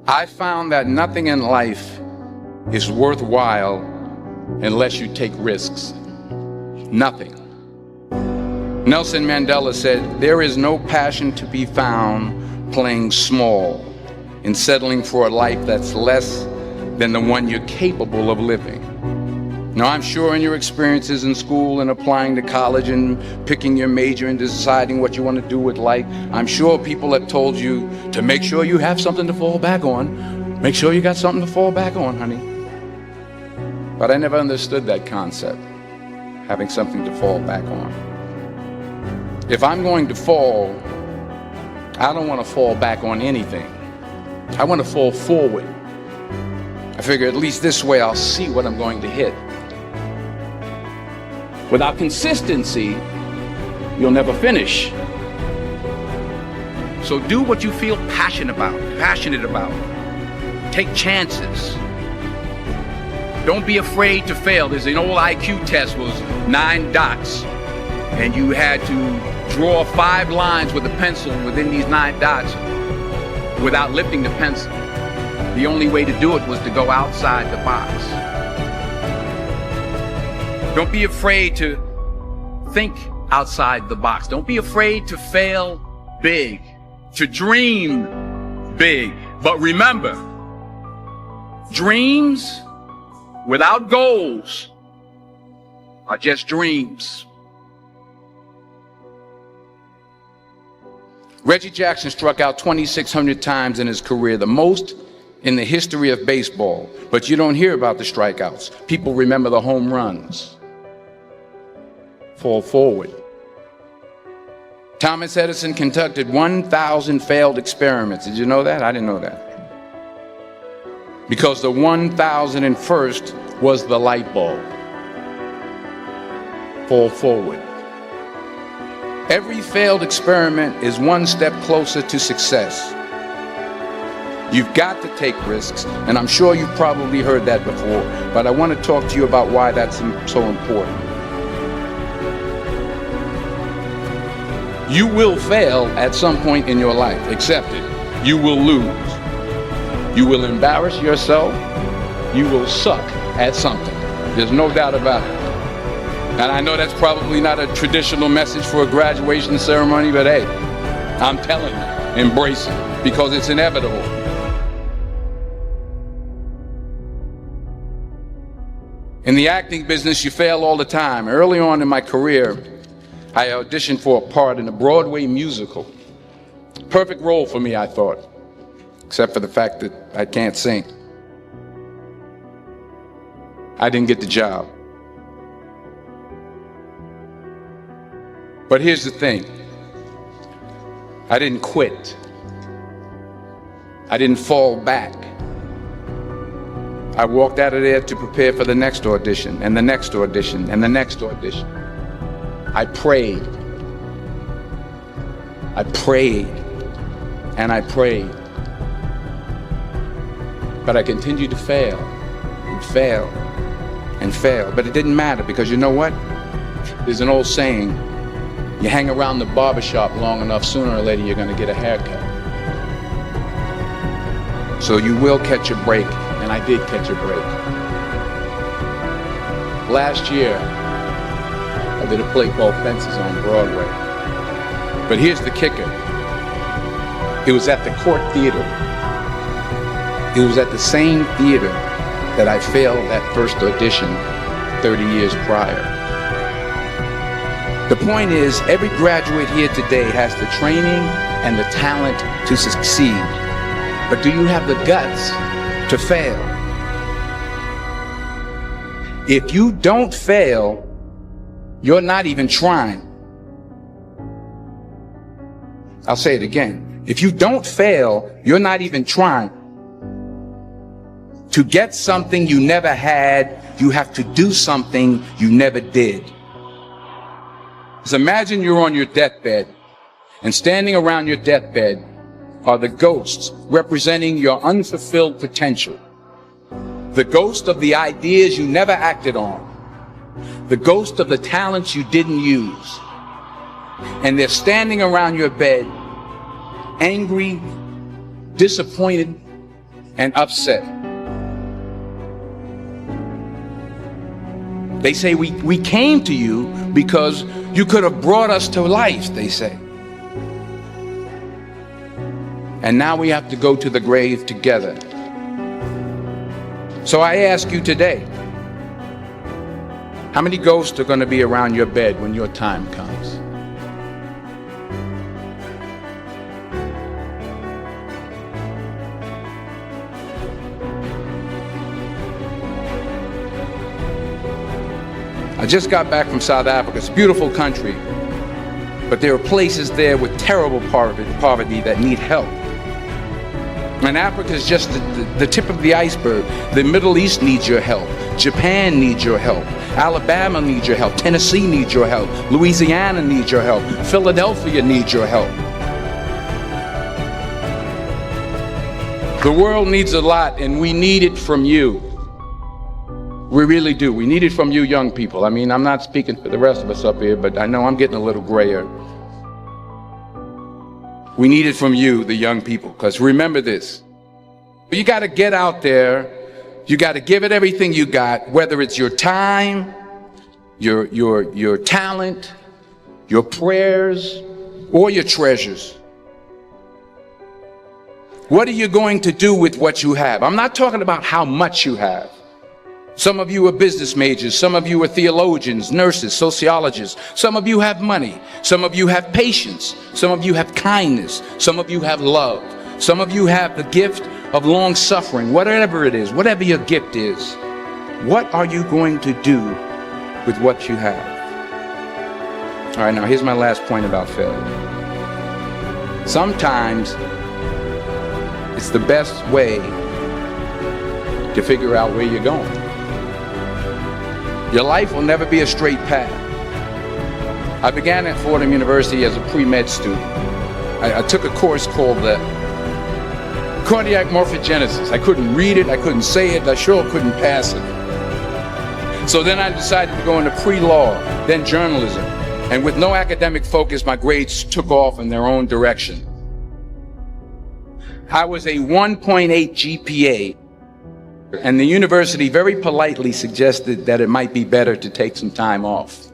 I found that nothing in life is worthwhile unless you take risks. Nothing. Nelson Mandela said, "There is no passion to be found playing small and settling for a life that's less than the one you're capable of living." Now, I'm sure in your experiences in school and applying to college and picking your major and deciding what you want to do with life, I'm sure people have told you to make sure you have something to fall back on. Make sure you got something to fall back on, honey. But I never understood that concept, having something to fall back on. If I'm going to fall, I don't want to fall back on anything. I want to fall forward. I figure at least this way I'll see what I'm going to hit. Without consistency, you'll never finish. So do what you feel passionate about. Take chances. Don't be afraid to fail. There's an old IQ test, was 9 dots, and you had to draw 5 lines with a pencil within these 9 dots without lifting the pencil. The only way to do it was to go outside the box. Don't be afraid to think outside the box. Don't be afraid to fail big, to dream big. But remember, dreams without goals are just dreams. Reggie Jackson struck out 2,600 times in his career, the most in the history of baseball. But you don't hear about the strikeouts. People remember the home runs. Fall forward. Thomas Edison conducted 1,000 failed experiments. Did you know that? I didn't know that. Because the 1,001st was the light bulb. Fall forward. Every failed experiment is one step closer to success. You've got to take risks, and I'm sure you've probably heard that before, but I want to talk to you about why that's so important. You will fail at some point in your life. Accept it. You will lose. You will embarrass yourself. You will suck at something. There's no doubt about it. And I know that's probably not a traditional message for a graduation ceremony, but hey, I'm telling you, embrace it, because it's inevitable. In the acting business, you fail all the time. Early on in my career, I auditioned for a part in a Broadway musical. Perfect role for me, I thought, except for the fact that I can't sing. I didn't get the job. But here's the thing. I didn't quit. I didn't fall back. I walked out of there to prepare for the next audition, and the next audition, and the next audition. I prayed. I prayed. And I prayed. But I continued to fail, and fail, and fail. But it didn't matter, because you know what? There's an old saying, you hang around the barbershop long enough, sooner or later you're going to get a haircut. So you will catch a break, and I did catch a break. Last year, I did a play called Fences on Broadway. But here's the kicker. It was at the Court Theater. It was at the same theater that I failed that first audition 30 years prior. The point is, every graduate here today has the training and the talent to succeed. But do you have the guts to fail? If you don't fail, you're not even trying. I'll say it again. If you don't fail, you're not even trying. To get something you never had, you have to do something you never did. Just imagine you're on your deathbed, and standing around your deathbed are the ghosts representing your unfulfilled potential. The ghost of the ideas you never acted on. The ghost of the talents you didn't use. And they're standing around your bed, angry, disappointed, and upset. They say, we came to you because you could have brought us to life, they say. And now we have to go to the grave together. So I ask you today, how many ghosts are going to be around your bed when your time comes? I just got back from South Africa. It's a beautiful country, but there are places there with terrible poverty that need help. And Africa is just the tip of the iceberg. The Middle East needs your help. Japan needs your help. Alabama needs your help. Tennessee needs your help. Louisiana needs your help. Philadelphia needs your help. The world needs a lot, and we need it from you. We really do. We need it from you young people. I mean, I'm not speaking for the rest of us up here, but I know I'm getting a little grayer. We need it from you, the young people, because remember this. You got to get out there. You got to give it everything you got, whether it's your time, your talent, your prayers, or your treasures. What are you going to do with what you have? I'm not talking about how much you have. Some of you are business majors. Some of you are theologians, nurses, sociologists. Some of you have money. Some of you have patience. Some of you have kindness. Some of you have love. Some of you have the gift of long suffering. Whatever it is, whatever your gift is, what are you going to do with what you have? All right, now here's my last point about failure. Sometimes it's the best way to figure out where you're going. Your life will never be a straight path. I began at Fordham University as a pre-med student. I took a course called cardiac morphogenesis. I couldn't read it, I couldn't say it, I sure couldn't pass it. So then I decided to go into pre-law, then journalism. And with no academic focus, my grades took off in their own direction. I was a 1.8 GPA. And the university very politely suggested that it might be better to take some time off.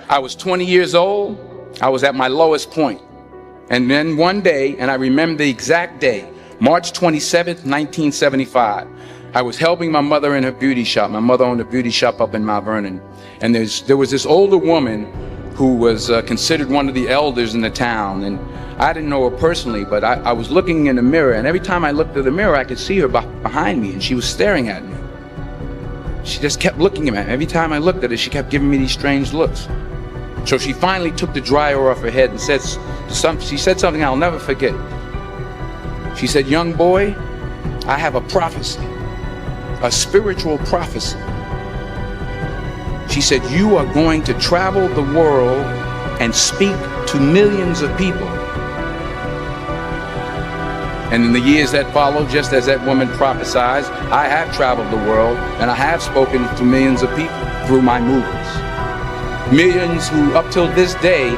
I was 20 years old. I was at my lowest point. And then one day, and I remember the exact day, March 27th, 1975, I was helping my mother in her beauty shop. My mother owned a beauty shop up in Mount Vernon. And there was this older woman who was considered one of the elders in the town. And I didn't know her personally, but I was looking in the mirror, and every time I looked at the mirror, I could see her behind me, and she was staring at me. She just kept looking at me. Every time I looked at her, she kept giving me these strange looks. So she finally took the dryer off her head and she said something I'll never forget. She said, "Young boy, I have a prophecy, a spiritual prophecy." She said, "You are going to travel the world and speak to millions of people." And in the years that followed, just as that woman prophesied, I have traveled the world and I have spoken to millions of people through my movements. Millions who up till this day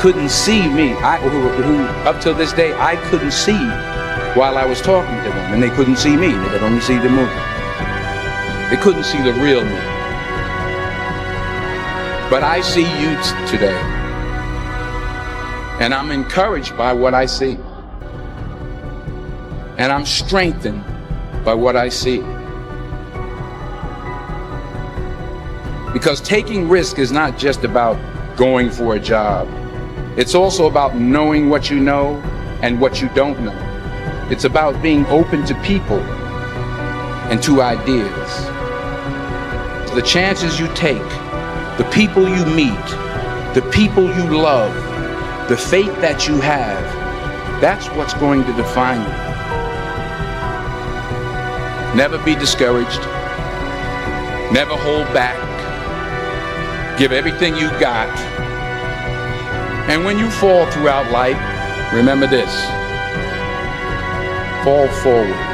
couldn't see me, who up till this day I couldn't see while I was talking to them, and they couldn't see me, they could only see the movement. They couldn't see the real me. But I see you today, and I'm encouraged by what I see. And I'm strengthened by what I see. Because taking risk is not just about going for a job. It's also about knowing what you know and what you don't know. It's about being open to people and to ideas. The chances you take, the people you meet, the people you love, the faith that you have, that's what's going to define you. Never be discouraged. Never hold back. Give everything you got. And when you fall throughout life, remember this: fall forward.